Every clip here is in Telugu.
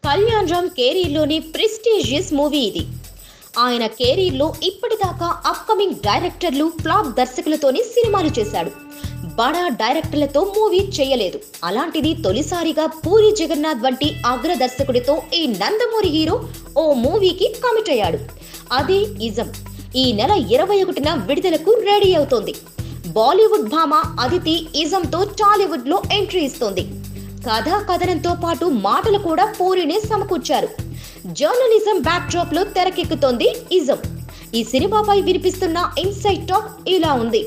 కళ్యాణ్ రామ్ కెరీర్లోని ప్రెస్టీజియస్ మూవీ ఇది. ఆయన కెరీర్లో ఇప్పటిదాకా అప్కమింగ్ డైరెక్టర్లు, ఫ్లాప్ దర్శకులతోనే సినిమాలు చేశాడు. బడా డైరెక్టర్లతో మూవీ చేయలేదు. అలాంటిది తొలిసారిగా పూరి జగన్నాథ్ వంటి అగ్ర దర్శకుడితో ఈ నందమూరి హీరో ఓ మూవీకి కమిట్ అయ్యాడు. అదే ఇజం. ఈ నెల 21న విడుదలకు రెడీ అవుతోంది. బాలీవుడ్ భామ అదితి ఇజంతో టాలీవుడ్ లో ఎంట్రీ ఇస్తోంది. కథా కథనంతో పాటు మాటలు కూడా పూరినే సమకూర్చారు. జర్నలిజం బ్యాక్ డ్రాప్ లో తెరకెక్కుతోంది ఇజం. ఈ సినిమాపై వినిపిస్తున్న ఇన్సైడ్ టాక్ ఇలా ఉంది.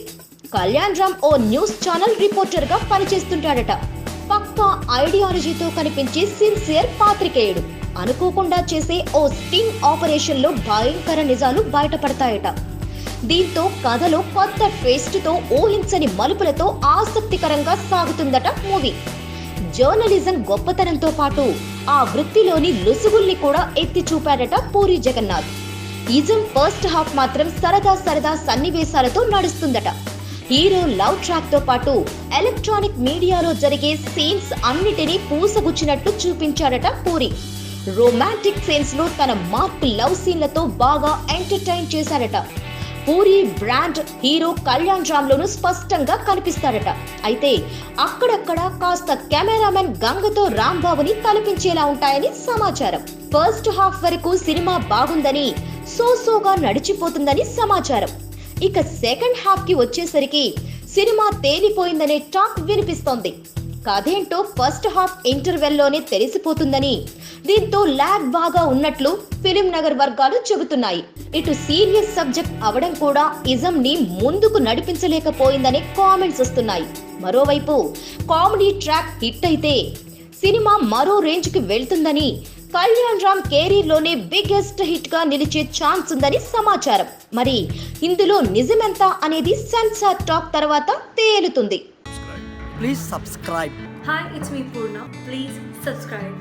కళ్యాణ్ రామ్ ఓ న్యూస్ ఛానల్ రిపోర్టర్ గా పనిచేస్తుంటాడట. పక్కా ఐడియాలజీతో కనిపించే సిన్సియర్ పాత్రికేయుడు. అనుకోకుండా చేసే ఓ స్టింగ్ ఆపరేషన్ లో భయంకర నిజాలు బయటపడతాయట. దీంతో కథలో కొత్త ట్విస్ట్ తో ఊహించని మలుపులతో ఆసక్తికరంగా సాగుతుందట మూవీ. జర్నలిజం గొప్పతనంతో పాటు ఆ వృత్తిలోని లొసుగుల్ని కూడా ఎత్తి చూపాడట Puri Jagannadh. Ism first half మాత్రం సరదా సన్నివేశాలతో నడుస్తుందట. హీరో లవ్ ట్రాక్ తో పాటు ఎలక్ట్రానిక్ మీడియాలో జరిగే సీన్స్ అన్నిటినీ పూసగుచ్చినట్టు చూపించాడట పూరి. రొమాంటిక్ సీన్స్ లో తన మార్క్ లవ్ సీన్లతో బాగా ఎంటర్టైన్ చేశాడట. పూరి బ్రాండ్ హీరో కళ్యాణ్ రామ్ లోను స్పష్టంగా కనిపిస్తాడట. అయితే అక్కడక్కడ కాస్త కెమెరామెన్ గంగతో రాంబాబుని తలపించేలా ఉంటాయని సమాచారం. ఫస్ట్ హాఫ్ వరకు సినిమా బాగుందని, సోగా నడిచిపోతుందని సమాచారం. ఇక సెకండ్ హాఫ్ కి వచ్చేసరికి సినిమా తేలిపోయిందనే టాక్ వినిపిస్తోంది. కథేంటో ఫస్ట్ హాఫ్ ఇంటర్వెల్ లోనే తెలిసిపోతుందని, దీంతో ల్యాగ్ బాగా ఉన్నట్లు ఫిలిం నగర్ వర్గాలు చెబుతున్నాయి. ఇటు సీరియస్ సబ్జెక్ట్ అవడం కూడా ఇజం ని ముందుకు నడిపించలేకపోయిందనే కామెంట్స్ వస్తున్నాయి. మరోవైపు కామెడీ ట్రాక్ హిట్ అయితే సినిమా మరో రేంజ్ కి వెళ్తుందని, కళ్యాణ్ రామ్ కెరీర్ లోనే బిగ్గెస్ట్ హిట్ గా నిలిచే ఛాన్స్ ఉందని సమాచారం. మరి ఇందులో నిజమెంత అనేది సెన్సార్ టాక్ తర్వాత తేలుతుంది. Please subscribe. Hi, it's me Purna. Please subscribe.